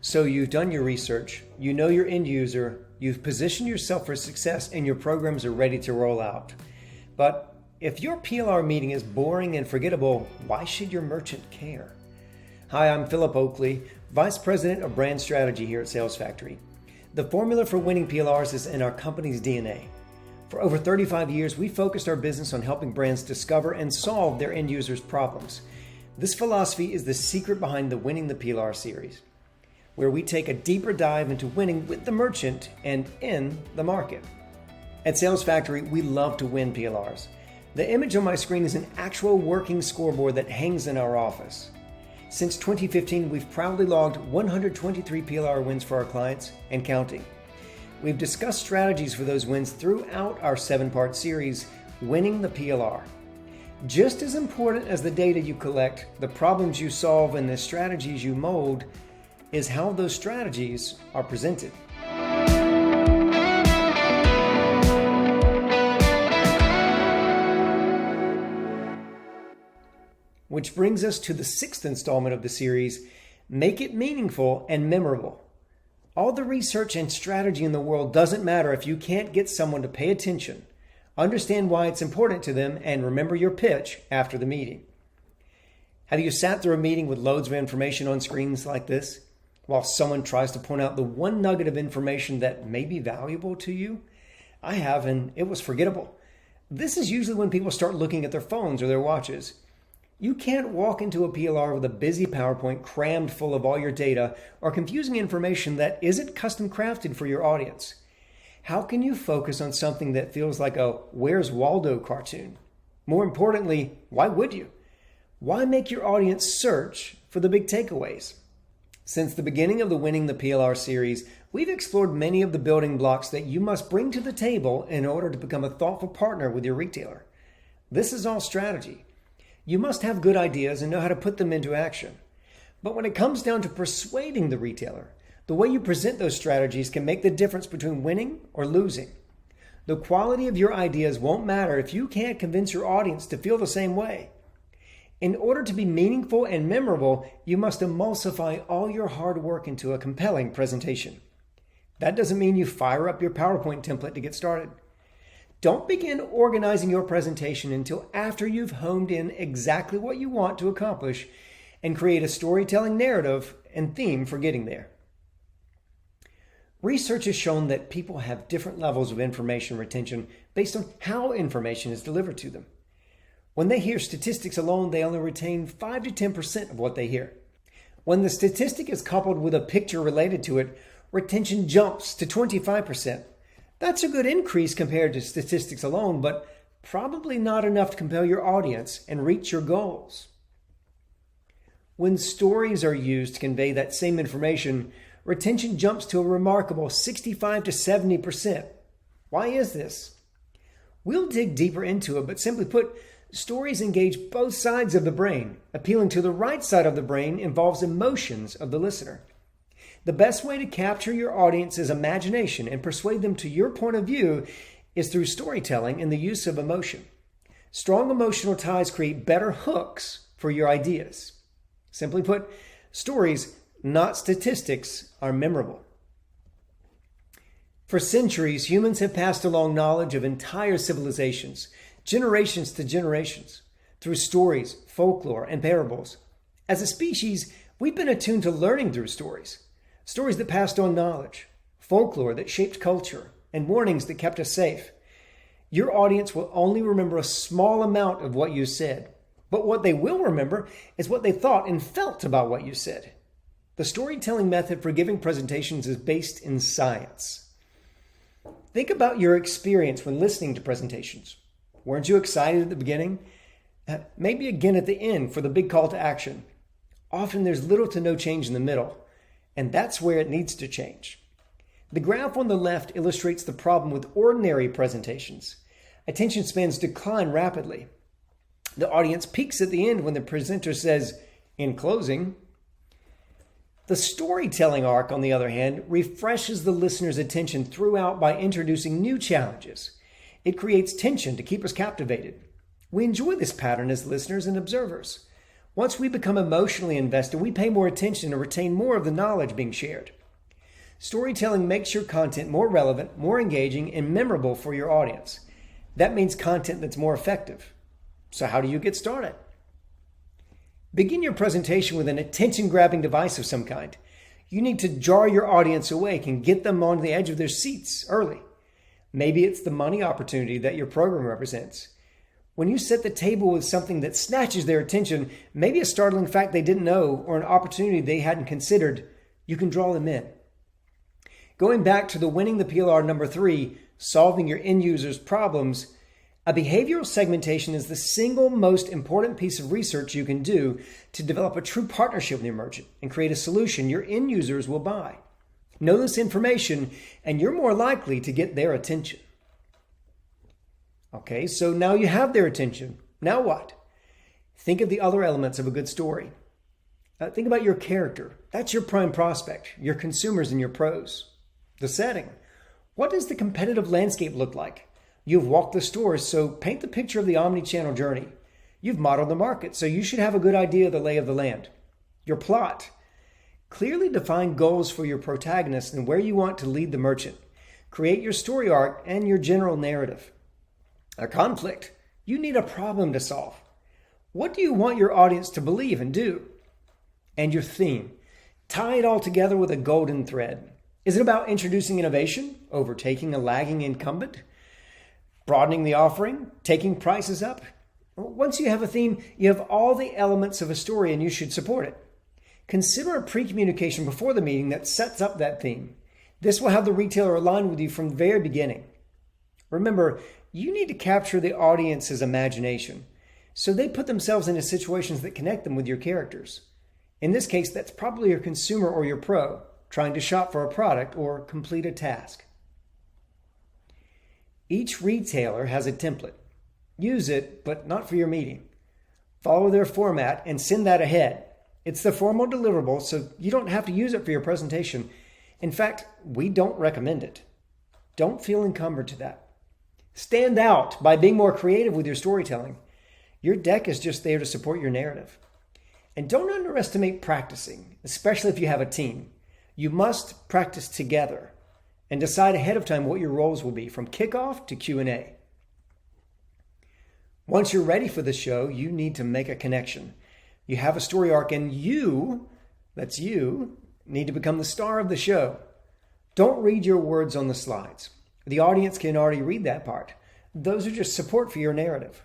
So you've done your research, you know your end user, you've positioned yourself for success, and your programs are ready to roll out. But if your PLR meeting is boring and forgettable, why should your merchant care? Hi, I'm Philip Oakley, Vice President of Brand Strategy here at Sales Factory. The formula for winning PLRs is in our company's DNA. For over 35 years, we focused our business on helping brands discover and solve their end users' problems. This philosophy is the secret behind the Winning the PLR series, where we take a deeper dive into winning with the merchant and in the market. At Sales Factory, we love to win PLRs. The image on my screen is an actual working scoreboard that hangs in our office. Since 2015, we've proudly logged 123 PLR wins for our clients and counting. We've discussed strategies for those wins throughout our 7-part series, Winning the PLR. Just as important as the data you collect, the problems you solve, and the strategies you mold is how those strategies are presented. Which brings us to the 6th installment of the series, Make It Meaningful and Memorable. All the research and strategy in the world doesn't matter if you can't get someone to pay attention, understand why it's important to them, and remember your pitch after the meeting. Have you sat through a meeting with loads of information on screens like this, while someone tries to point out the one nugget of information that may be valuable to you? I have, and it was forgettable. This is usually when people start looking at their phones or their watches. You can't walk into a PLR with a busy PowerPoint crammed full of all your data or confusing information that isn't custom crafted for your audience. How can you focus on something that feels like a Where's Waldo cartoon? More importantly, why would you? Why make your audience search for the big takeaways? Since the beginning of the Winning the PLR series, we've explored many of the building blocks that you must bring to the table in order to become a thoughtful partner with your retailer. This is all strategy. You must have good ideas and know how to put them into action. But when it comes down to persuading the retailer, the way you present those strategies can make the difference between winning or losing. The quality of your ideas won't matter if you can't convince your audience to feel the same way. In order to be meaningful and memorable, you must emulsify all your hard work into a compelling presentation. That doesn't mean you fire up your PowerPoint template to get started. Don't begin organizing your presentation until after you've honed in exactly what you want to accomplish and create a storytelling narrative and theme for getting there. Research has shown that people have different levels of information retention based on how information is delivered to them. When they hear statistics alone, they only retain 5 to 10% of what they hear. When the statistic is coupled with a picture related to it, retention jumps to 25%. That's a good increase compared to statistics alone, but probably not enough to compel your audience and reach your goals. When stories are used to convey that same information, retention jumps to a remarkable 65 to 70%. Why is this? We'll dig deeper into it, but simply put, stories engage both sides of the brain. Appealing to the right side of the brain involves emotions of the listener. The best way to capture your audience's imagination and persuade them to your point of view is through storytelling and the use of emotion. Strong emotional ties create better hooks for your ideas. Simply put, stories, not statistics, are memorable. For centuries, humans have passed along knowledge of entire civilizations, generations to generations, through stories, folklore, and parables. As a species, we've been attuned to learning through stories. Stories that passed on knowledge, folklore that shaped culture, and warnings that kept us safe. Your audience will only remember a small amount of what you said, but what they will remember is what they thought and felt about what you said. The storytelling method for giving presentations is based in science. Think about your experience when listening to presentations. Weren't you excited at the beginning? Maybe again at the end for the big call to action. Often there's little to no change in the middle. And that's where it needs to change. The graph on the left illustrates the problem with ordinary presentations. Attention spans decline rapidly. The audience peaks at the end when the presenter says, "In closing." The storytelling arc, on the other hand, refreshes the listener's attention throughout by introducing new challenges. It creates tension to keep us captivated. We enjoy this pattern as listeners and observers. Once we become emotionally invested, we pay more attention and retain more of the knowledge being shared. Storytelling makes your content more relevant, more engaging, and memorable for your audience. That means content that's more effective. So how do you get started? Begin your presentation with an attention-grabbing device of some kind. You need to jar your audience awake and get them on the edge of their seats early. Maybe it's the money opportunity that your program represents. When you set the table with something that snatches their attention, maybe a startling fact they didn't know or an opportunity they hadn't considered, you can draw them in. Going back to the winning the PLR number 3, solving your end users' problems, a behavioral segmentation is the single most important piece of research you can do to develop a true partnership with your merchant and create a solution your end users will buy. Know this information and you're more likely to get their attention. Okay, so now you have their attention. Now what? Think of the other elements of a good story. Think about your character. That's your prime prospect, your consumers and your pros. The setting. What does the competitive landscape look like? You've walked the stores, so paint the picture of the omni-channel journey. You've modeled the market, so you should have a good idea of the lay of the land. Your plot. Clearly define goals for your protagonist and where you want to lead the merchant. Create your story arc and your general narrative. A conflict. You need a problem to solve. What do you want your audience to believe and do? And your theme. Tie it all together with a golden thread. Is it about introducing innovation, overtaking a lagging incumbent, broadening the offering, taking prices up? Once you have a theme, you have all the elements of a story and you should support it. Consider a pre-communication before the meeting that sets up that theme. This will have the retailer align with you from the very beginning. Remember, you need to capture the audience's imagination, so they put themselves into situations that connect them with your characters. In this case, that's probably your consumer or your pro, trying to shop for a product or complete a task. Each retailer has a template. Use it, but not for your meeting. Follow their format and send that ahead. It's the formal deliverable, so you don't have to use it for your presentation. In fact, we don't recommend it. Don't feel encumbered to that. Stand out by being more creative with your storytelling. Your deck is just there to support your narrative. And don't underestimate practicing, especially if you have a team. You must practice together and decide ahead of time what your roles will be from kickoff to Q&A. Once you're ready for the show, you need to make a connection. You have a story arc and you, that's you, need to become the star of the show. Don't read your words on the slides. The audience can already read that part. Those are just support for your narrative,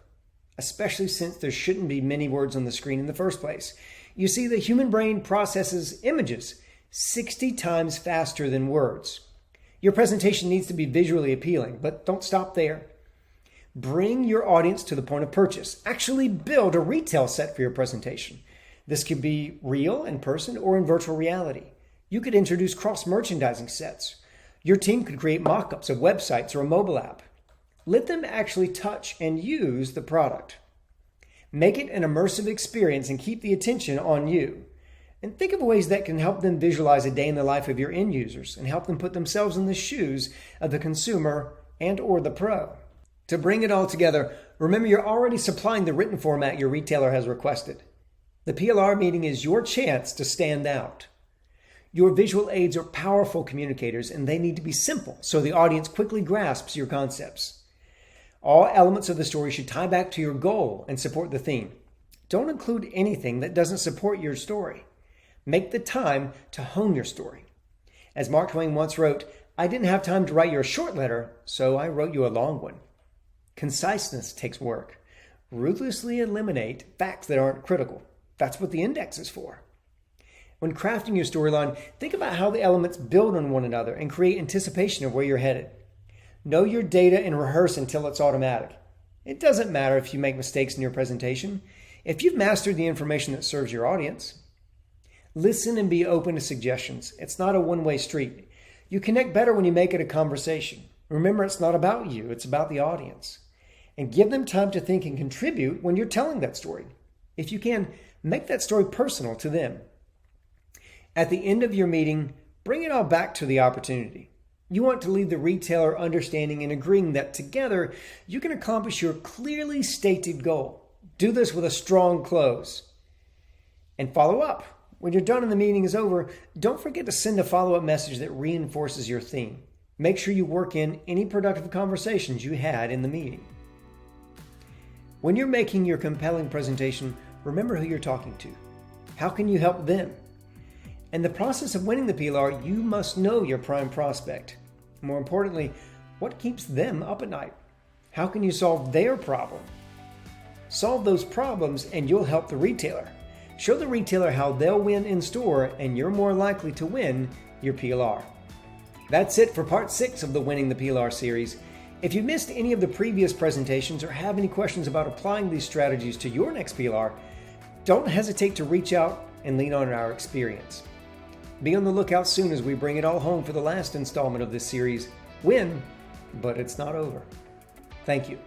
especially since there shouldn't be many words on the screen in the first place. You see, the human brain processes images 60 times faster than words. Your presentation needs to be visually appealing, but don't stop there. Bring your audience to the point of purchase. Actually build a retail set for your presentation. This could be real in person or in virtual reality. You could introduce cross-merchandising sets. Your team could create mock-ups of websites or a mobile app. Let them actually touch and use the product. Make it an immersive experience and keep the attention on you. And think of ways that can help them visualize a day in the life of your end users and help them put themselves in the shoes of the consumer and or the pro. To bring it all together, remember you're already supplying the written format your retailer has requested. The PLR meeting is your chance to stand out. Your visual aids are powerful communicators and they need to be simple so the audience quickly grasps your concepts. All elements of the story should tie back to your goal and support the theme. Don't include anything that doesn't support your story. Make the time to hone your story. As Mark Twain once wrote, "I didn't have time to write you a short letter, so I wrote you a long one." Conciseness takes work. Ruthlessly eliminate facts that aren't critical. That's what the index is for. When crafting your storyline, think about how the elements build on one another and create anticipation of where you're headed. Know your data and rehearse until it's automatic. It doesn't matter if you make mistakes in your presentation, if you've mastered the information that serves your audience. Listen and be open to suggestions. It's not a one-way street. You connect better when you make it a conversation. Remember, it's not about you, it's about the audience. And give them time to think and contribute when you're telling that story. If you can, make that story personal to them. At the end of your meeting, bring it all back to the opportunity. You want to leave the retailer understanding and agreeing that together you can accomplish your clearly stated goal. Do this with a strong close. And follow up. When you're done and the meeting is over, don't forget to send a follow-up message that reinforces your theme. Make sure you work in any productive conversations you had in the meeting. When you're making your compelling presentation, remember who you're talking to. How can you help them? In the process of winning the PLR, you must know your prime prospect. More importantly, what keeps them up at night? How can you solve their problem? Solve those problems and you'll help the retailer. Show the retailer how they'll win in store and you're more likely to win your PLR. That's it for part 6 of the Winning the PLR series. If you missed any of the previous presentations or have any questions about applying these strategies to your next PLR, don't hesitate to reach out and lean on our experience. Be on the lookout soon as we bring it all home for the last installment of this series. Win, but it's not over. Thank you.